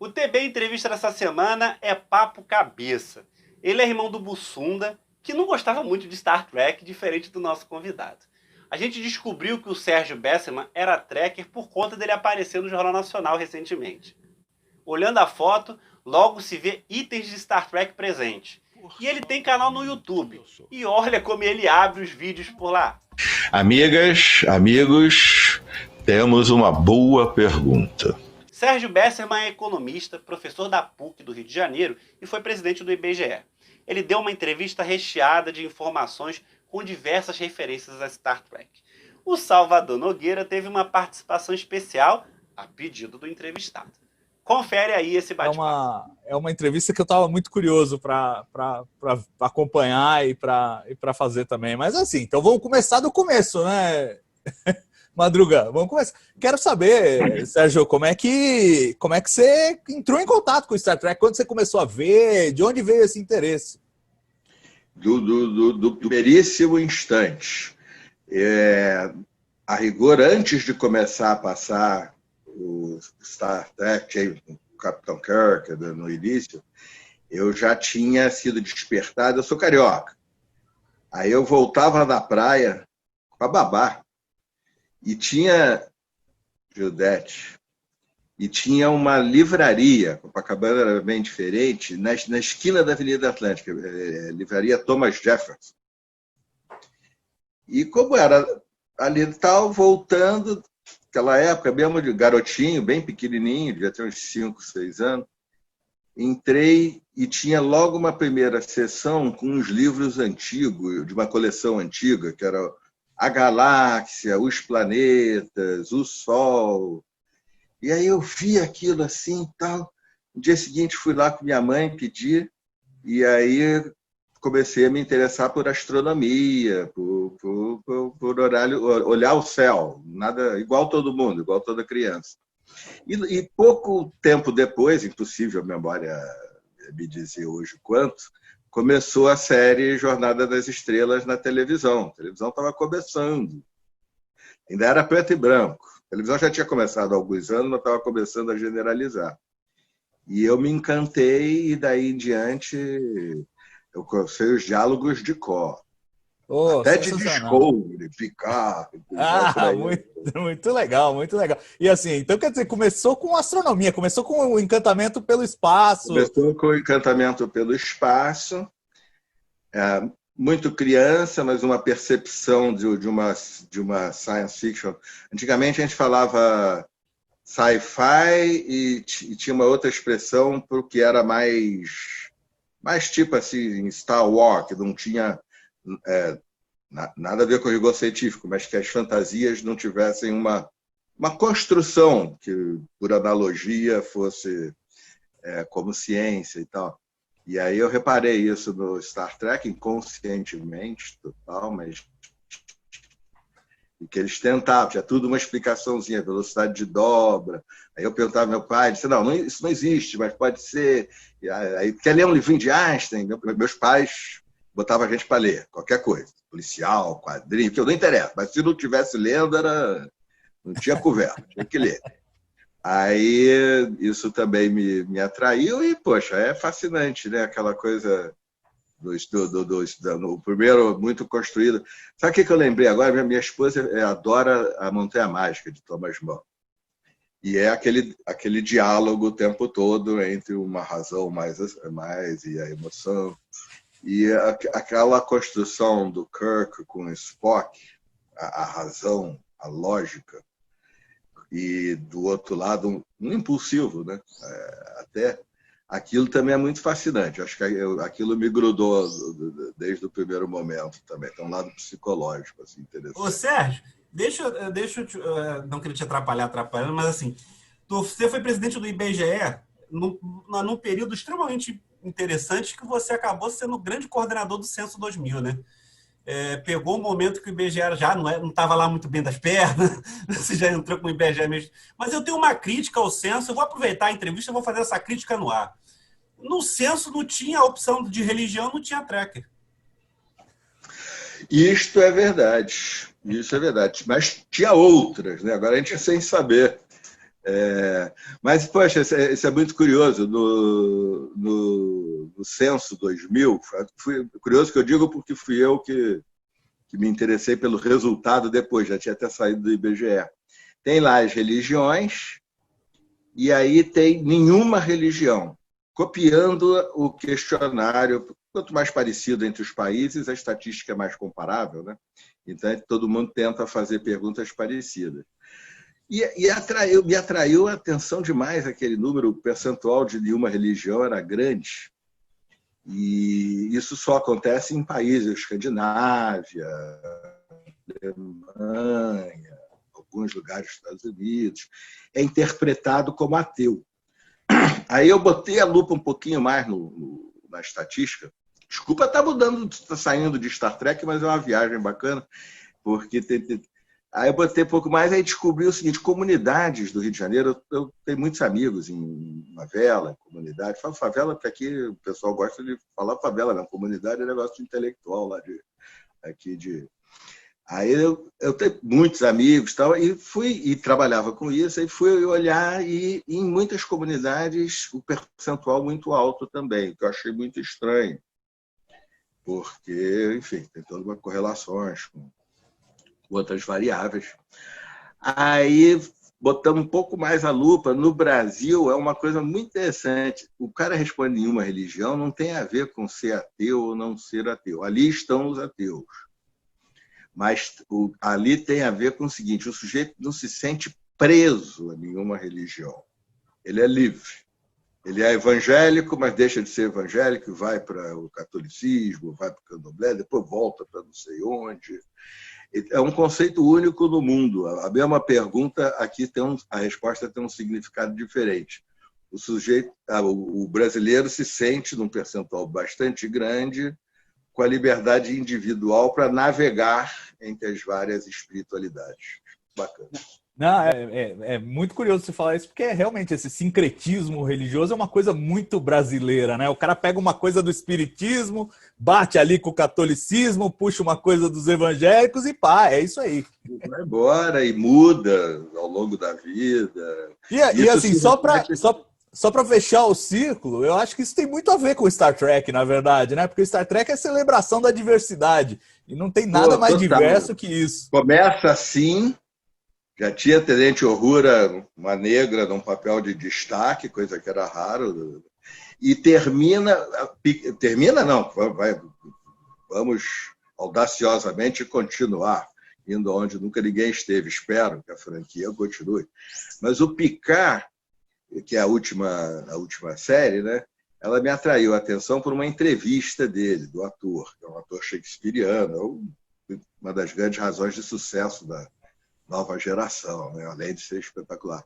O TB Entrevista dessa semana é papo cabeça. Ele é irmão do Bussunda, que não gostava muito de Star Trek, diferente do nosso convidado. A gente descobriu que o Sérgio Besserman era trekker por conta dele aparecer no Jornal Nacional recentemente. Olhando a foto, logo se vê itens de Star Trek presente. E ele tem canal no YouTube. E olha como ele abre os vídeos por lá. Amigas, amigos, temos uma boa pergunta. Sérgio Besserman é economista, professor da PUC do Rio de Janeiro e foi presidente do IBGE. Ele deu uma entrevista recheada de informações com diversas referências a Star Trek. O Salvador Nogueira teve uma participação especial a pedido do entrevistado. Confere aí esse bate-papo. É uma entrevista que eu estava muito curioso para acompanhar e para fazer também. Mas assim, então vamos começar do começo, né, Madruga? Vamos começar. Quero saber, Sérgio, como é que você entrou em contato com Star Trek? Quando você começou a ver? De onde veio esse interesse? Do primeiríssimo instante. A rigor, antes de começar a passar o Star Trek, o Capitão Kirk, no início, eu já tinha sido despertado. Eu sou carioca. Aí eu voltava da praia com a babá. E tinha Judete, e tinha uma livraria, Copacabana era bem diferente, na esquina da Avenida Atlântica, livraria Thomas Jefferson. E como era ali tal, voltando, naquela época mesmo de garotinho, bem pequenininho, devia ter uns 5, 6 anos, entrei e tinha logo uma primeira sessão com uns livros antigos, de uma coleção antiga, que era a galáxia, os planetas, o Sol. E aí eu vi aquilo assim e tal. No dia seguinte fui lá com minha mãe pedir, e aí comecei a me interessar por astronomia, por olhar o céu, nada igual todo mundo, igual toda criança. E pouco tempo depois, impossível a memória me dizer hoje quanto, começou a série Jornada das Estrelas na televisão. A televisão estava começando. Ainda era preto e branco. A televisão já tinha começado há alguns anos, mas estava começando a generalizar. E eu me encantei, e daí em diante eu sei os diálogos de cor. Até de Discovery, Picard. Muito legal, muito legal. E assim, então quer dizer, começou com astronomia, começou com o encantamento pelo espaço. Começou com o encantamento pelo espaço. Muito criança, mas uma percepção de uma science fiction. Antigamente a gente falava sci-fi e tinha uma outra expressão para o que era mais tipo assim, Star Wars, que não tinha nada a ver com o rigor científico, mas que as fantasias não tivessem uma construção que, por analogia, fosse como ciência e tal. E aí eu reparei isso no Star Trek, inconscientemente, total, mas que eles tentavam, tinha tudo uma explicaçãozinha, velocidade de dobra. Aí eu perguntava ao meu pai, disse, não, isso não existe, mas pode ser. E aí, quer ler um livrinho de Einstein? Meus pais botavam a gente para ler, qualquer coisa, policial, quadrinho, que eu não interessa, mas se não tivesse lendo, não tinha conversa, tinha que ler. Aí isso também me atraiu e, poxa, é fascinante, né? Aquela coisa no primeiro muito construído. Sabe o que eu lembrei agora? Minha esposa adora A Montanha Mágica, de Thomas Mann. E é aquele diálogo o tempo todo entre uma razão mais e a emoção. E aquela construção do Kirk com o Spock, a razão, a lógica, e do outro lado um impulsivo, né? Até aquilo também é muito fascinante. Acho que aquilo me grudou desde o primeiro momento também. Tem um lado psicológico assim, interessante. Ô Sérgio, deixa eu não queria te atrapalhando, mas assim, você foi presidente do IBGE num período extremamente interessante que você acabou sendo o grande coordenador do Censo 2000, né? Pegou um momento que o IBGE já não estava lá muito bem das pernas, você já entrou com o IBGE mesmo. Mas eu tenho uma crítica ao censo, eu vou aproveitar a entrevista e vou fazer essa crítica no ar. No censo não tinha a opção de religião, não tinha tracker. Isto é verdade, mas tinha outras, né? Agora a gente sem saber. Mas, poxa, isso é muito curioso. No censo 2000, foi curioso que eu digo porque fui eu que me interessei pelo resultado depois, já tinha até saído do IBGE. Tem lá as religiões, e aí tem nenhuma religião, copiando o questionário. Quanto mais parecido entre os países, a estatística é mais comparável, né? Então, todo mundo tenta fazer perguntas parecidas. E me atraiu a atenção demais aquele número, o percentual de nenhuma religião era grande. E isso só acontece em países, Escandinávia, Alemanha, alguns lugares dos Estados Unidos. É interpretado como ateu. Aí eu botei a lupa um pouquinho mais na estatística. Desculpa estar mudando, está saindo de Star Trek, mas é uma viagem bacana, porque aí eu botei um pouco mais e descobri o seguinte: comunidades do Rio de Janeiro, eu tenho muitos amigos em favela, em comunidade. Falo favela porque aqui o pessoal gosta de falar favela, não. Comunidade é negócio intelectual lá aqui de. Aí eu tenho muitos amigos e trabalhava com isso, e fui olhar e em muitas comunidades o percentual muito alto também, que eu achei muito estranho, porque, enfim, tem todas as correlações com outras variáveis. Aí botamos um pouco mais a lupa. No Brasil é uma coisa muito interessante. O cara responde em uma religião, não tem a ver com ser ateu ou não ser ateu. Ali estão os ateus. Mas ali tem a ver com o seguinte: o sujeito não se sente preso a nenhuma religião. Ele é livre. Ele é evangélico, mas deixa de ser evangélico, vai para o catolicismo, vai para o candomblé, depois volta para não sei onde. É um conceito único no mundo. A mesma pergunta aqui a resposta tem um significado diferente. O brasileiro se sente num percentual bastante grande com a liberdade individual para navegar entre as várias espiritualidades. Bacana. Não, é muito curioso você falar isso, porque realmente esse sincretismo religioso é uma coisa muito brasileira, né? O cara pega uma coisa do espiritismo, bate ali com o catolicismo, puxa uma coisa dos evangélicos e pá, é isso aí. Vai embora e muda ao longo da vida. E assim, só para fechar o círculo, eu acho que isso tem muito a ver com Star Trek, na verdade, né? Porque Star Trek é celebração da diversidade e não tem nada mais diverso que isso. Começa assim. Já tinha Tenente Uhura, uma negra, num papel de destaque, coisa que era raro. E termina não, vamos audaciosamente continuar, indo onde nunca ninguém esteve. Espero que a franquia continue. Mas o Picard, que é a última série, né? Ela me atraiu a atenção por uma entrevista dele, do ator, que é um ator shakespeariano, uma das grandes razões de sucesso da nova geração, né? Além de ser espetacular.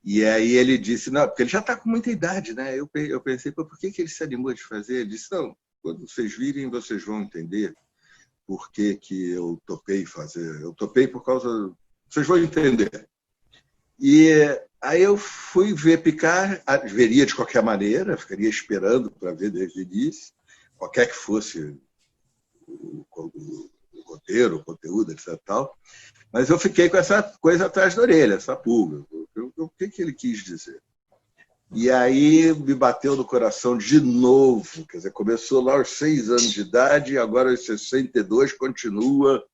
E aí ele disse, não, porque ele já está com muita idade, né? Eu pensei, por que ele se animou de fazer? Ele disse, não, quando vocês virem, vocês vão entender por que eu topei fazer. Eu topei por causa... Vocês vão entender. E aí eu fui ver Picard, veria de qualquer maneira, ficaria esperando para ver desde o início, qualquer que fosse o roteiro, o conteúdo, etc. Tal. Mas eu fiquei com essa coisa atrás da orelha, essa pulga. O que ele quis dizer? E aí me bateu no coração de novo. Quer dizer, começou lá aos 6 anos de idade e agora aos 62 continua,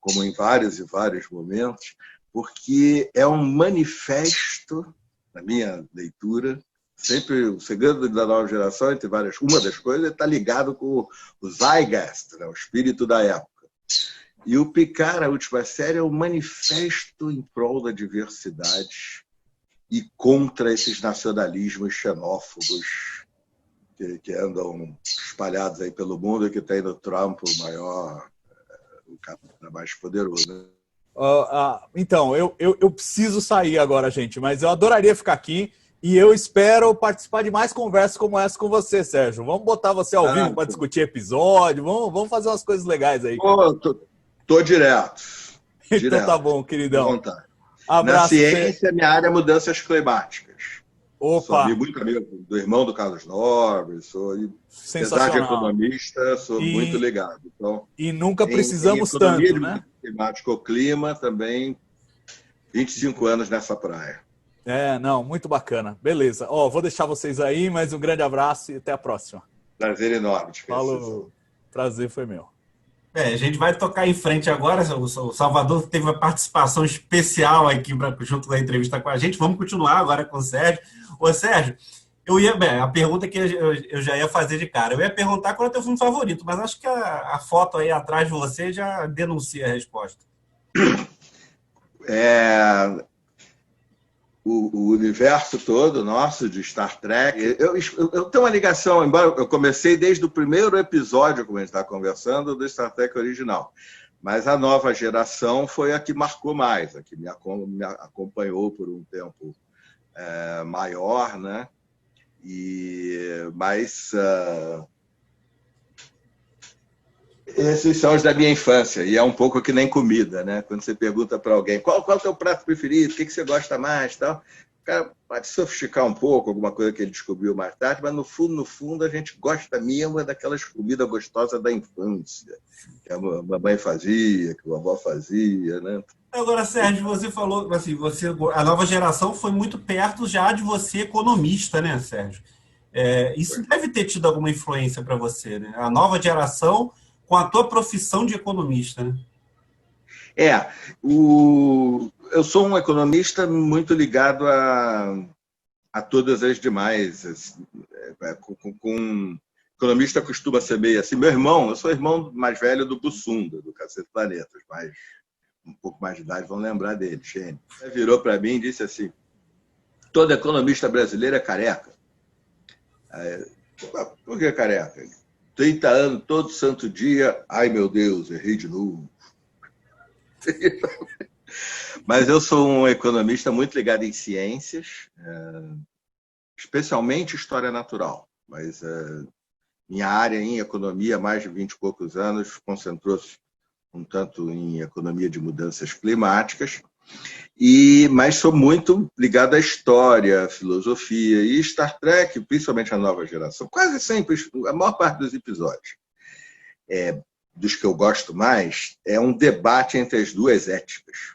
como em vários e vários momentos, porque é um manifesto, na minha leitura, sempre o segredo da nova geração, entre várias, uma das coisas, está ligado com o Zeitgeist, né, o espírito da época. E o Picard, a última série, é um manifesto em prol da diversidade e contra esses nacionalismos xenófobos que andam espalhados aí pelo mundo e que tem no Trump o maior, o cara mais poderoso, né? Então, eu preciso sair agora, gente, mas eu adoraria ficar aqui e eu espero participar de mais conversas como essa com você, Sérgio. Vamos botar você ao vivo para discutir episódio, vamos fazer umas coisas legais aí. Tô direto. Então tá bom, queridão. Abraço. Na ciência, minha área é mudanças climáticas. Opa! Sou muito amigo do irmão do Carlos Nobre, apesar de economista, sou muito ligado. Então, e nunca precisamos tanto, né? Climático, clima, também 25 anos nessa praia. Não, muito bacana. Beleza. Vou deixar vocês aí, mas um grande abraço e até a próxima. Prazer enorme. Falou. Prazer foi meu. A gente vai tocar em frente agora. O Salvador teve uma participação especial aqui junto da entrevista com a gente. Vamos continuar agora com o Sérgio. Ô, Sérgio, a pergunta que eu já ia fazer de cara. Eu ia perguntar qual é o teu filme favorito, mas acho que a foto aí atrás de você já denuncia a resposta. O universo todo nosso de Star Trek. Eu tenho uma ligação, embora eu comecei desde o primeiro episódio, como a gente está conversando, do Star Trek original. Mas a nova geração foi a que marcou mais, a que me acompanhou por um tempo maior, né? Mas esses são os da minha infância, e é um pouco que nem comida, né? Quando você pergunta para alguém qual é o teu prato preferido, o que você gosta mais, tal, o cara pode sofisticar um pouco, alguma coisa que ele descobriu mais tarde, mas no fundo a gente gosta mesmo daquelas comidas gostosas da infância, que a mamãe fazia, que a vovó fazia, né? Agora, Sérgio, você falou assim, a nova geração foi muito perto já de você economista, né, Sérgio? Isso deve ter tido alguma influência para você, né? A nova geração com a tua profissão de economista, né? Eu sou um economista muito ligado a todas as demais. Economista costuma ser meio assim. Eu sou irmão mais velho do Bussunda, do Cacete Planetas, mas um pouco mais de idade vão lembrar dele, Xene. Ele virou para mim e disse assim: todo economista brasileiro é careca. Por que careca? 30 anos, todo santo dia, ai meu Deus, errei de novo. Mas eu sou um economista muito ligado em ciências, especialmente história natural. Mas minha área em economia, há mais de 20 e poucos anos, concentrou-se um tanto em economia de mudanças climáticas, mas sou muito ligado à história, à filosofia, e Star Trek, principalmente a nova geração, quase sempre, a maior parte dos episódios, dos que eu gosto mais, é um debate entre as duas éticas.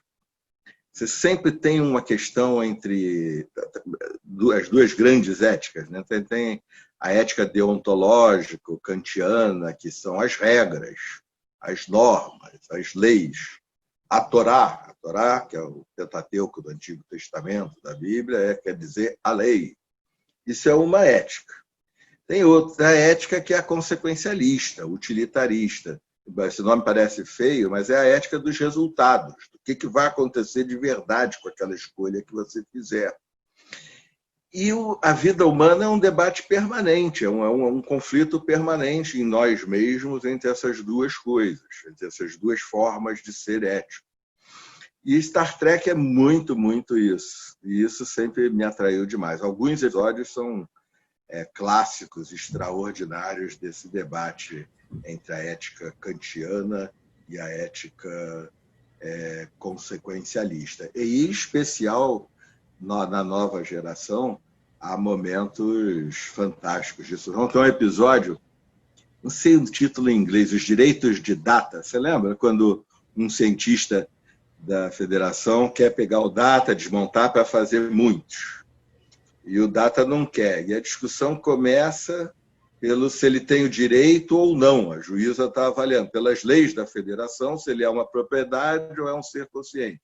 Você sempre tem uma questão entre as duas grandes éticas, né? Tem a ética deontológica, kantiana, que são as regras, as normas, as leis. A Torá, que é o Pentateuco do Antigo Testamento, da Bíblia, quer dizer a lei. Isso é uma ética. Tem outra ética que é a consequencialista, utilitarista. Esse nome parece feio, mas é a ética dos resultados, do que vai acontecer de verdade com aquela escolha que você fizer. E a vida humana é um debate permanente, é um conflito permanente em nós mesmos entre essas duas coisas, entre essas duas formas de ser ético. E Star Trek é muito, muito isso. E isso sempre me atraiu demais. Alguns episódios são clássicos, extraordinários desse debate entre a ética kantiana e a ética consequencialista. E, em especial, na nova geração, há momentos fantásticos disso. Então, tem um episódio, não sei o título em inglês, Os Direitos de Data. Você lembra quando um cientista da Federação quer pegar o Data, desmontar para fazer muitos? E o Data não quer. E a discussão começa pelo se ele tem o direito ou não. A juíza está avaliando pelas leis da Federação se ele é uma propriedade ou é um ser consciente.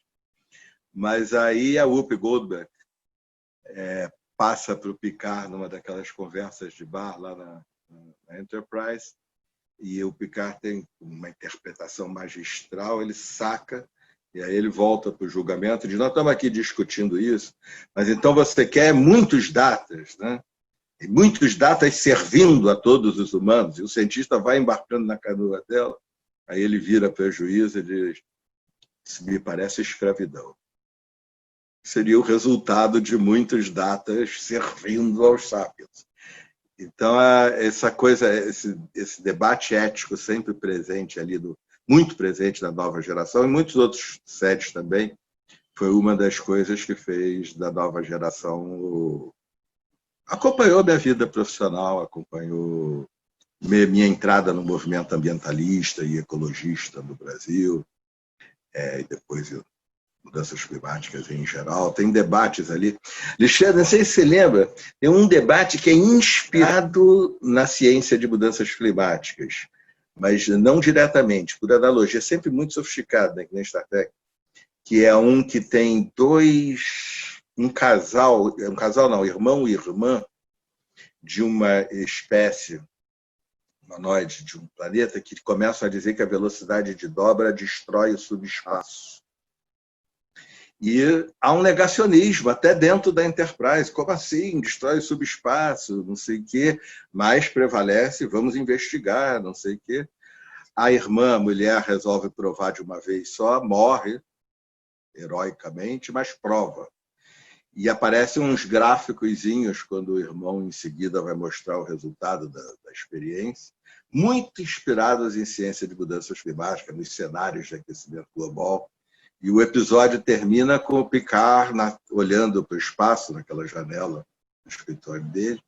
Mas aí a Whoopi Goldberg passa para o Picard numa daquelas conversas de bar lá na Enterprise, e o Picard tem uma interpretação magistral, ele saca, e aí ele volta para o julgamento e diz: nós estamos aqui discutindo isso, mas então você quer muitos datas, né? E muitos datas servindo a todos os humanos, e o cientista vai embarcando na canoa dela, aí ele vira para a juíza e diz: isso me parece escravidão. Seria o resultado de muitos datas servindo aos sapiens. Então, essa coisa, esse debate ético sempre presente ali, muito presente na nova geração, e muitos outros séries também, foi uma das coisas que fez da nova geração. Acompanhou minha vida profissional, acompanhou minha entrada no movimento ambientalista e ecologista no Brasil, e depois eu mudanças climáticas em geral, tem debates ali. Alexandre, não sei se você lembra, tem um debate que é inspirado na ciência de mudanças climáticas, mas não diretamente, por analogia, sempre muito sofisticado, né, que nem Star Trek, que é um que tem um casal não, irmão e irmã de uma espécie humanoide de um planeta que começam a dizer que a velocidade de dobra destrói o subespaço. E há um negacionismo até dentro da Enterprise. Como assim? Destrói o subespaço, não sei o quê, mas prevalece, vamos investigar, não sei o quê. A irmã, a mulher, resolve provar de uma vez só, morre heroicamente, mas prova. E aparecem uns gráficozinhos quando o irmão em seguida vai mostrar o resultado da experiência, muito inspirados em ciência de mudanças climáticas, nos cenários de aquecimento global. E o episódio termina com o Picard olhando para o espaço, naquela janela do escritório dele,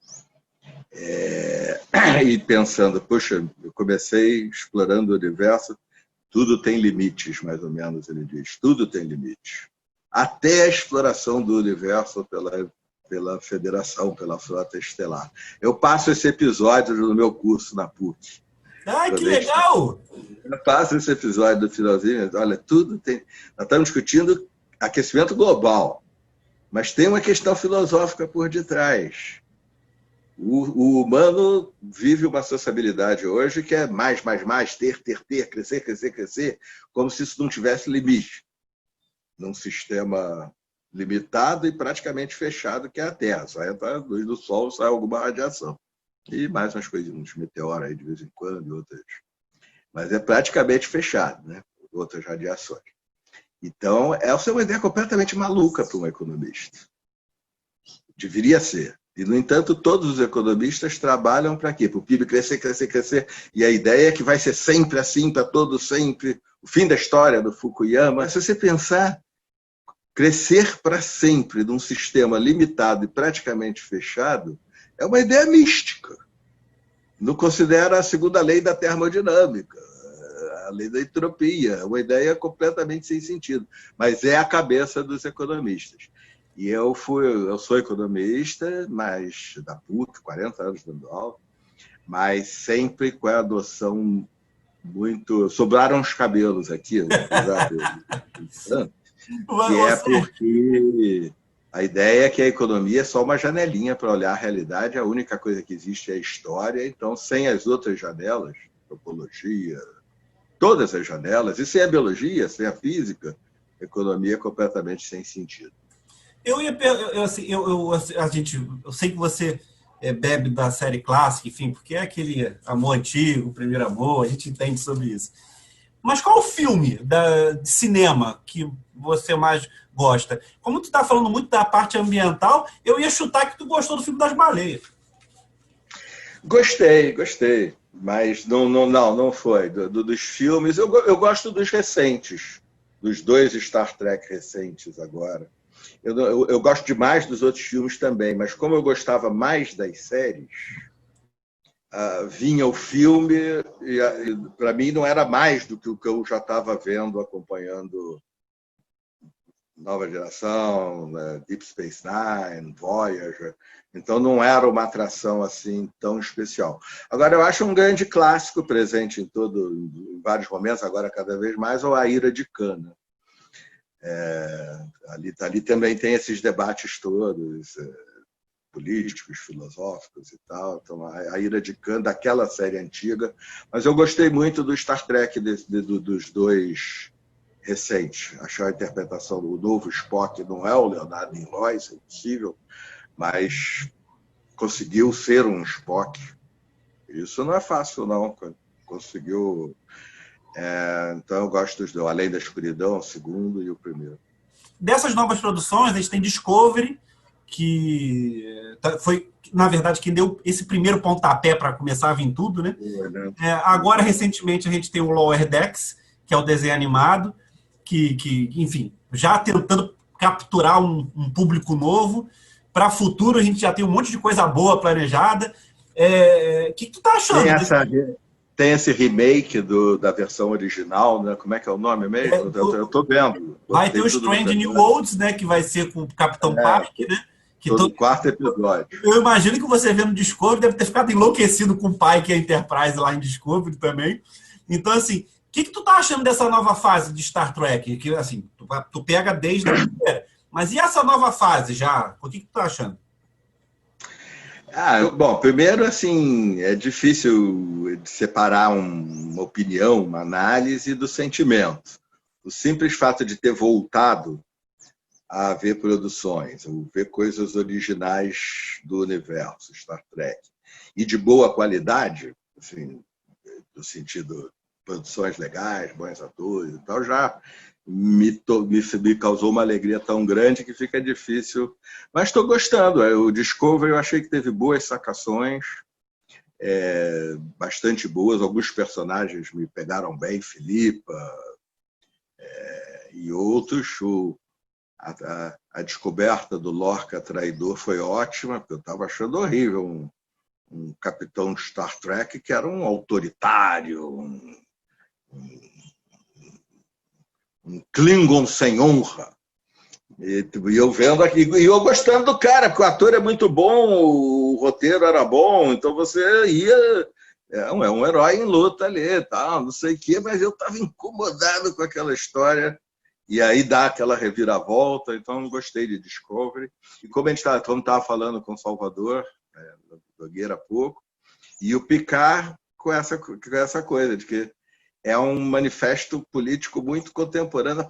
e pensando, poxa, eu comecei explorando o universo, tudo tem limites, mais ou menos, ele diz, tudo tem limites. Até a exploração do universo pela Federação, pela Frota Estelar. Eu passo esse episódio no meu curso na PUC. Ai, que legal! Eu passo esse episódio do finalzinho, olha, tudo tem... Nós estamos discutindo aquecimento global, mas tem uma questão filosófica por detrás. O humano vive uma sociabilidade hoje que é mais, ter, crescer, como se isso não tivesse limite. Num sistema limitado e praticamente fechado, que é a Terra. Só entra a luz do Sol, sai alguma radiação. E mais umas coisas, uns meteoros aí de vez em quando, e outras. Mas é praticamente fechado, né? Outras radiações. Então, essa é uma ideia completamente maluca para um economista. Deveria ser. E, no entanto, todos os economistas trabalham para quê? Para o PIB crescer. E a ideia é que vai ser sempre assim, para todos sempre. O fim da história do Fukuyama. Se você pensar, crescer para sempre num sistema limitado e praticamente fechado é uma ideia mística. Não considera a segunda lei da termodinâmica, a lei da entropia. É uma ideia completamente sem sentido. Mas é a cabeça dos economistas. E eu sou economista, mas da PUC, 40 anos dando aula, mas sempre com a adoção muito... Sobraram os cabelos aqui, que é porque a ideia é que a economia é só uma janelinha para olhar a realidade, a única coisa que existe é a história, então sem as outras janelas, antropologia, todas as janelas, e sem a biologia, sem a física, a economia é completamente sem sentido. Eu sei que você bebe da série clássica, enfim, porque é aquele amor antigo, primeiro amor, a gente entende sobre isso. Mas qual o filme de cinema que você mais gosta? Como tu está falando muito da parte ambiental, eu ia chutar que tu gostou do filme das baleias. Gostei, mas não foi. Dos filmes, eu gosto dos recentes, dos 2 Star Trek recentes agora. Eu gosto demais dos outros filmes também, mas como eu gostava mais das séries, vinha o filme e para mim não era mais do que o que eu já estava vendo, acompanhando Nova Geração, Deep Space Nine, Voyager. Então não era uma atração assim tão especial. Agora eu acho um grande clássico presente em vários momentos, agora cada vez mais, A Ira de Khan. Ali também tem esses debates todos, políticos, filosóficos e tal. Então, a Ira de Khan, daquela série antiga. Mas eu gostei muito do Star Trek dos 2 recentes. Achei a interpretação do novo Spock, não é o Leonardo Nimoy, isso é impossível, mas conseguiu ser um Spock. Isso não é fácil, não. Conseguiu... então eu gosto dos 2, Além da Escuridão, o segundo e o primeiro. Dessas novas produções, a gente tem Discovery, que foi, na verdade, quem deu esse primeiro pontapé para começar a vir tudo, né? Agora, recentemente, a gente tem o Lower Decks, que é o desenho animado, que enfim, já tentando capturar um público novo. Para o futuro, a gente já tem um monte de coisa boa planejada. O que tu tá achando? tem esse remake da versão original, né? Como é que é o nome mesmo? Eu tô vendo. Vai ter o Strange New Worlds, né? Que vai ser com o Capitão Pike, né? Todo quarto episódio. Eu imagino que você vendo Discovery deve ter ficado enlouquecido com o Pike e a Enterprise lá em Discovery também. Então, assim, o que tu tá achando dessa nova fase de Star Trek? Que, assim, tu pega desde a primeira. Mas e essa nova fase já? O que tu tá achando? Bom, primeiro, assim, é difícil separar uma opinião, uma análise do sentimento. O simples fato de ter voltado a ver produções, ou ver coisas originais do universo Star Trek, e de boa qualidade, assim, no sentido produções legais, bons atores e tal, já me causou uma alegria tão grande que fica difícil. Mas estou gostando. O Discovery eu achei que teve boas sacações, bastante boas. Alguns personagens me pegaram bem, Filipa e outros. A descoberta do Lorca traidor foi ótima, porque eu estava achando horrível um capitão de Star Trek que era um autoritário, um Klingon sem honra. E eu vendo aqui, e eu gostando do cara, porque o ator é muito bom, o roteiro era bom, então você ia... É um herói em luta ali, tal, não sei o quê, mas eu estava incomodado com aquela história. E aí dá aquela reviravolta, então gostei de Discovery. E como a gente estava falando com o Salvador, Nogueira há pouco, e o Picard com essa coisa de que é um manifesto político muito contemporâneo.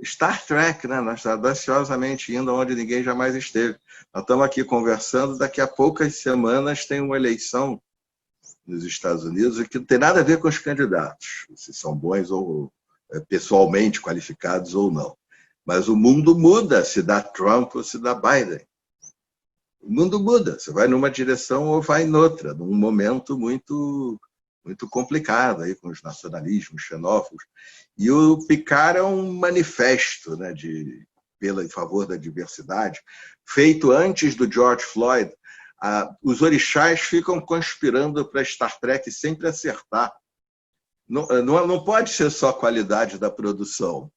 Star Trek, né? Nós estamos ansiosamente indo onde ninguém jamais esteve. Nós estamos aqui conversando, daqui a poucas semanas tem uma eleição nos Estados Unidos que não tem nada a ver com os candidatos, se são bons ou pessoalmente qualificados ou não. Mas o mundo muda se dá Trump ou se dá Biden. O mundo muda. Você vai numa direção ou vai noutra, num momento muito, muito complicado aí com os nacionalismos xenófobos. E o Picard é um manifesto, né, em favor da diversidade, feito antes do George Floyd. Os orixás ficam conspirando para Star Trek sempre acertar. Não pode ser só a qualidade da produção.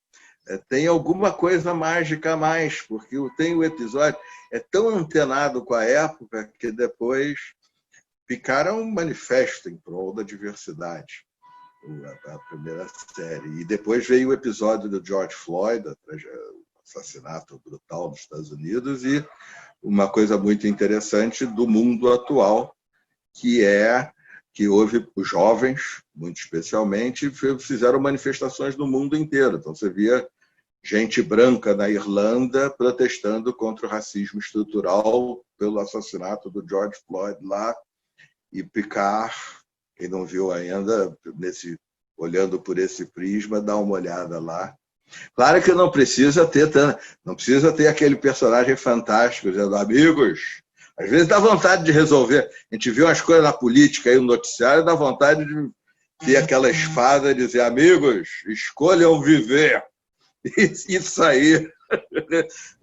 Tem alguma coisa mágica a mais, porque tem o episódio, é tão antenado com a época que depois Picard é um manifesto em prol da diversidade, a primeira série. E depois veio o episódio do George Floyd, o assassinato brutal nos Estados Unidos, e uma coisa muito interessante do mundo atual, que houve os jovens, muito especialmente, fizeram manifestações no mundo inteiro. Então, você via gente branca na Irlanda protestando contra o racismo estrutural pelo assassinato do George Floyd lá. E Picard, quem não viu ainda, olhando por esse prisma, dá uma olhada lá. Claro que não precisa ter aquele personagem fantástico dizendo, amigos... Às vezes dá vontade de resolver. A gente viu umas coisas na política aí, no noticiário, dá vontade de ter aquela espada e dizer, amigos, escolham viver. E sair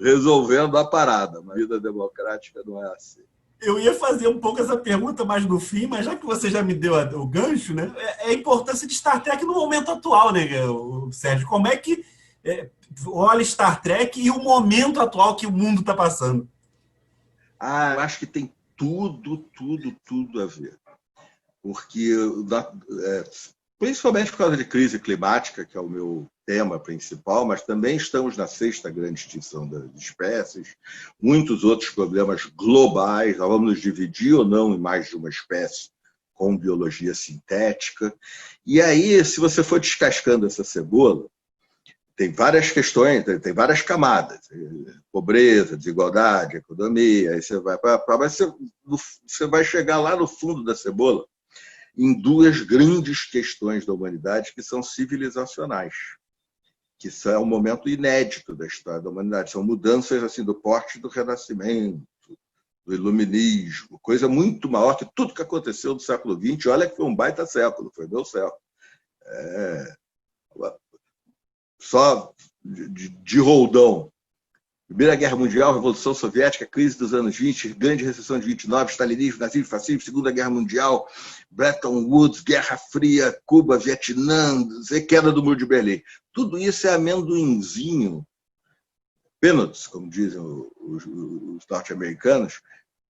resolvendo a parada. A vida democrática não é assim. Eu ia fazer um pouco essa pergunta mais no fim, mas já que você já me deu o gancho, né? É a importância de Star Trek no momento atual, né, Sérgio? Como é que olha Star Trek e o momento atual que o mundo está passando? Eu acho que tem tudo a ver. Porque, principalmente por causa de crise climática, que é o meu tema principal, mas também estamos na sexta grande extinção das espécies, muitos outros problemas globais, nós vamos nos dividir ou não em mais de uma espécie com biologia sintética. E aí, se você for descascando essa cebola, tem várias questões, tem várias camadas. Pobreza, desigualdade, economia, aí você vai chegar lá no fundo da cebola em duas grandes questões da humanidade que são civilizacionais, que é um momento inédito da história da humanidade. São mudanças assim, do porte do Renascimento, do Iluminismo, coisa muito maior que tudo que aconteceu no século XX. Olha que foi um baita século, foi meu século. Só de roldão. Primeira Guerra Mundial, Revolução Soviética, crise dos anos 20, grande recessão de 29, stalinismo, nazismo, fascismo, Segunda Guerra Mundial, Bretton Woods, Guerra Fria, Cuba, Vietnã, queda do Muro de Berlim. Tudo isso é amendoinzinho, peanuts, como dizem os norte-americanos,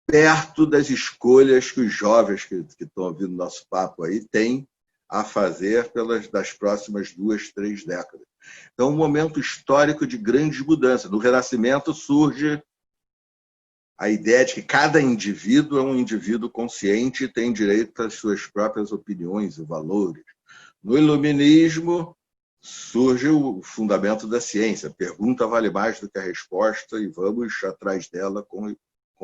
perto das escolhas que os jovens que estão ouvindo nosso papo aí têm a fazer das próximas 2, 3 décadas. Então, um momento histórico de grandes mudanças. No Renascimento surge a ideia de que cada indivíduo é um indivíduo consciente e tem direito às suas próprias opiniões e valores. No Iluminismo surge o fundamento da ciência. A pergunta vale mais do que a resposta e vamos atrás dela com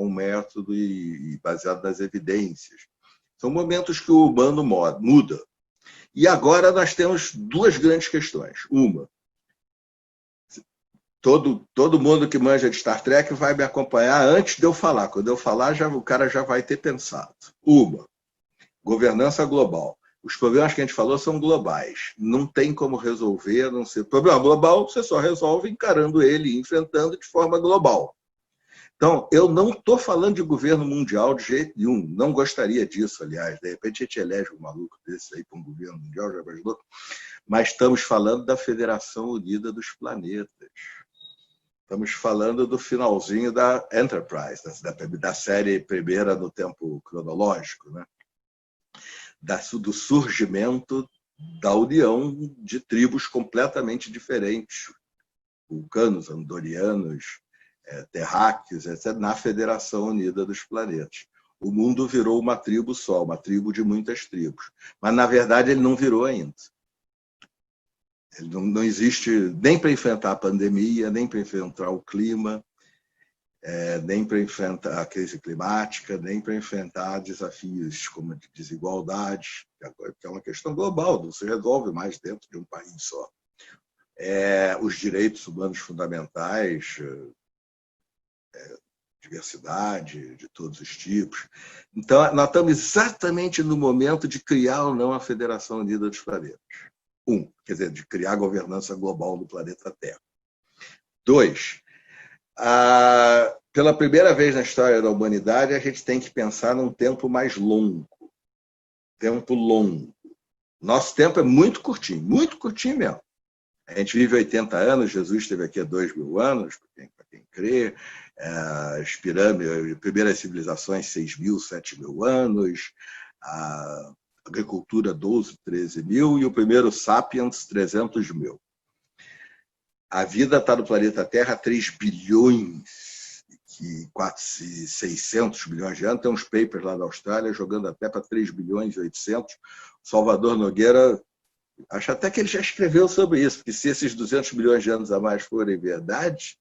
método e baseado nas evidências. São momentos que o humano muda. E agora nós temos 2 grandes questões. Uma, todo mundo que manja de Star Trek vai me acompanhar antes de eu falar. Quando eu falar, o cara já vai ter pensado. Uma, governança global. Os problemas que a gente falou são globais. Não tem como resolver, a não ser problema global, você só resolve encarando ele, enfrentando de forma global. Então, eu não estou falando de governo mundial de jeito nenhum. Não gostaria disso, aliás. De repente, a gente elege um maluco desse aí para um governo mundial, já imaginou? Mas estamos falando da Federação Unida dos Planetas. Estamos falando do finalzinho da Enterprise, da série primeira no tempo cronológico, né? Do surgimento da união de tribos completamente diferentes. Vulcanos, andorianos, terráqueos, etc., na Federação Unida dos Planetas. O mundo virou uma tribo só, uma tribo de muitas tribos. Mas, na verdade, ele não virou ainda. Ele não existe nem para enfrentar a pandemia, nem para enfrentar o clima, nem para enfrentar a crise climática, nem para enfrentar desafios como a desigualdade, que é uma questão global, não se resolve mais dentro de um país só. Os direitos humanos fundamentais, diversidade de todos os tipos. Então, nós estamos exatamente no momento de criar ou não a Federação Unida dos Planetas. Quer dizer, de criar a governança global do planeta Terra. 2, pela primeira vez na história da humanidade, a gente tem que pensar num tempo mais longo. Tempo longo. Nosso tempo é muito curtinho mesmo. A gente vive 80 anos, Jesus esteve aqui há 2.000 anos, para quem crê. As pirâmides, primeiras civilizações, 6.000, 7.000 anos. A agricultura, 12, 13.000. E o primeiro Sapiens, 300.000. A vida está no planeta Terra há 3 bilhões e 600 milhões de anos. Tem uns papers lá da Austrália jogando até para 3 bilhões e 800. Salvador Nogueira, acho até que ele já escreveu sobre isso, porque se esses 200 milhões de anos a mais forem verdade,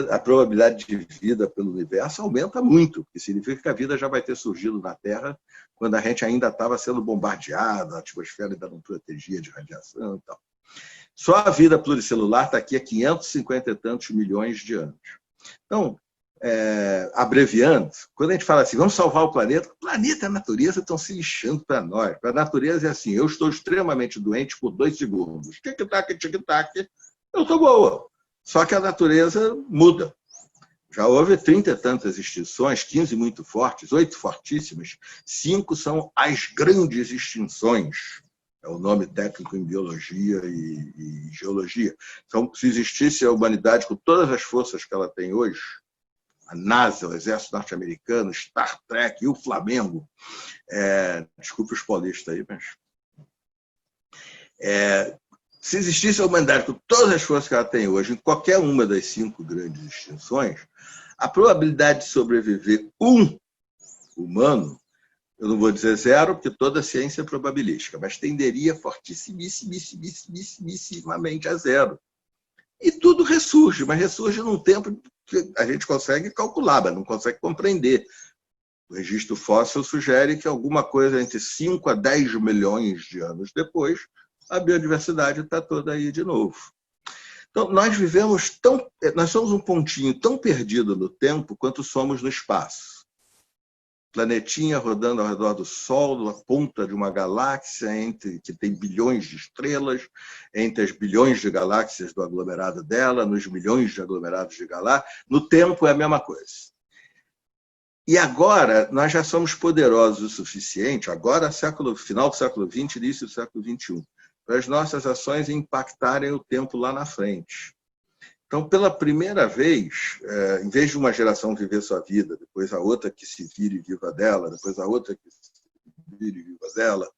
a probabilidade de vida pelo universo aumenta muito, porque significa que a vida já vai ter surgido na Terra quando a gente ainda estava sendo bombardeado, a atmosfera ainda não protegia de radiação e tal. Só a vida pluricelular está aqui há 550 e tantos milhões de anos. Então, abreviando, quando a gente fala assim, vamos salvar o planeta e a natureza estão se lixando para nós. Para a natureza é assim, eu estou extremamente doente por 2 segundos. Tic-tac, tic-tac, eu estou boa. Só que a natureza muda. Já houve 30 e tantas extinções, 15 muito fortes, 8 fortíssimas, 5 são as grandes extinções. É o nome técnico em biologia e geologia. Então, se existisse a humanidade com todas as forças que ela tem hoje, a NASA, o Exército Norte-Americano, Star Trek e o Flamengo, desculpe os paulistas aí, mas... se existisse a humanidade com todas as forças que ela tem hoje, em qualquer uma das 5 grandes extinções, a probabilidade de sobreviver um humano, eu não vou dizer 0, porque toda a ciência é probabilística, mas tenderia fortissimamente a 0. E tudo ressurge, mas ressurge num tempo que a gente consegue calcular, mas não consegue compreender. O registro fóssil sugere que alguma coisa entre 5 a 10 milhões de anos depois, a biodiversidade está toda aí de novo. Então, nós somos um pontinho tão perdido no tempo quanto somos no espaço. planetinha rodando ao redor do Sol, na ponta de uma galáxia que tem bilhões de estrelas, entre as bilhões de galáxias do aglomerado dela, nos milhões de aglomerados de galáxias. No tempo é a mesma coisa. E agora nós já somos poderosos o suficiente, agora final do século XX, início do século XXI, para as nossas ações impactarem o tempo lá na frente. Então, pela primeira vez, em vez de uma geração viver sua vida, depois a outra que se vire e viva dela, depois a outra que se vire e viva dela,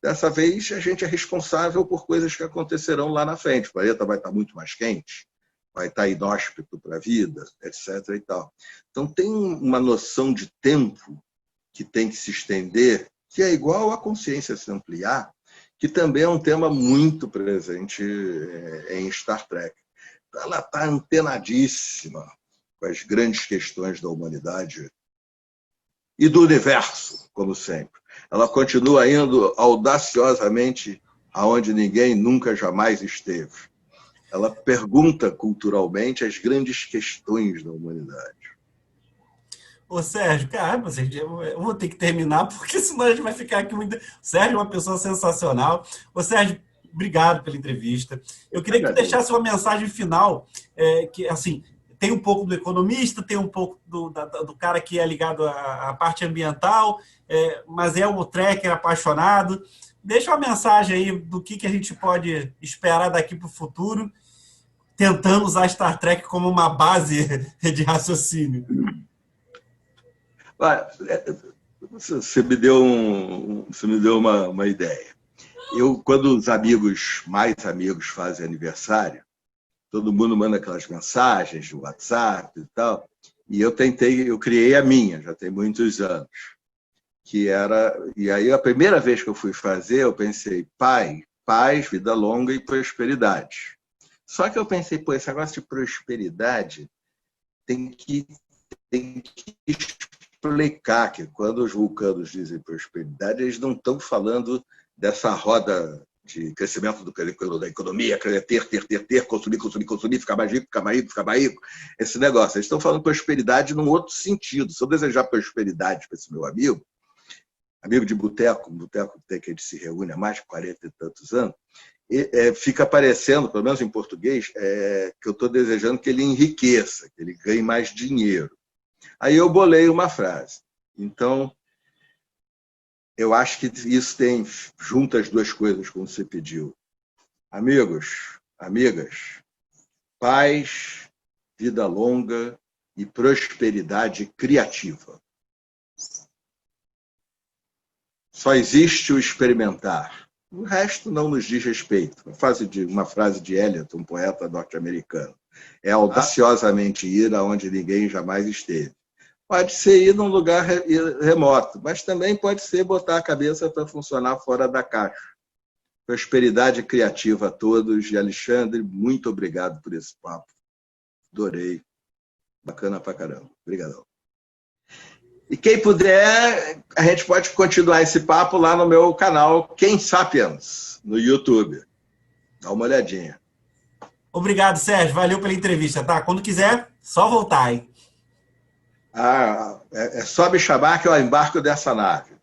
dessa vez a gente é responsável por coisas que acontecerão lá na frente. O planeta vai estar muito mais quente, vai estar inóspito para a vida, etc. e tal. Então, tem uma noção de tempo que tem que se estender, que é igual à consciência se ampliar, que também é um tema muito presente em Star Trek. Ela está antenadíssima com as grandes questões da humanidade e do universo, como sempre. Ela continua indo audaciosamente aonde ninguém nunca jamais esteve. Ela pergunta culturalmente as grandes questões da humanidade. Ô, Sérgio, cara, eu vou ter que terminar, porque senão a gente vai ficar aqui muito... O Sérgio é uma pessoa sensacional. Ô, Sérgio, obrigado pela entrevista. Eu queria que tu deixasse uma mensagem final, que, assim, tem um pouco do economista, tem um pouco do cara que é ligado à parte ambiental, mas é um trekker apaixonado. Deixa uma mensagem aí do que a gente pode esperar daqui para o futuro, tentando usar Star Trek como uma base de raciocínio. Você me deu uma ideia. Quando os mais amigos fazem aniversário, todo mundo manda aquelas mensagens de WhatsApp e tal, e eu criei a minha, já tem muitos anos, e aí a primeira vez que eu fui fazer, eu pensei, paz, vida longa e prosperidade. Só que eu pensei, esse negócio de prosperidade tem que explicar que quando os vulcanos dizem prosperidade, eles não estão falando dessa roda de crescimento da economia, ter, consumir, ficar mais rico. Esse negócio. Eles estão falando prosperidade num outro sentido. Se eu desejar prosperidade para esse meu amigo de boteco que a gente se reúne há mais de 40 e tantos anos, fica parecendo, pelo menos em português, que eu estou desejando que ele enriqueça, que ele ganhe mais dinheiro. Aí eu bolei uma frase. Então, eu acho que isso tem junto as duas coisas, como você pediu. Amigos, amigas, paz, vida longa e prosperidade criativa. Só existe o experimentar. O resto não nos diz respeito. Uma frase de Eliot, um poeta norte-americano. É audaciosamente ir aonde ninguém jamais esteve. Pode ser ir num lugar remoto, mas também pode ser botar a cabeça para funcionar fora da caixa. Prosperidade criativa a todos. E, Alexandre, muito obrigado por esse papo. Adorei. Bacana pra caramba. Obrigadão. E quem puder, a gente pode continuar esse papo lá no meu canal Quem Sapiens, no YouTube. Dá uma olhadinha. Obrigado, Sérgio. Valeu pela entrevista, tá? Quando quiser, só voltar, hein? É só me chamar que eu embarco dessa nave.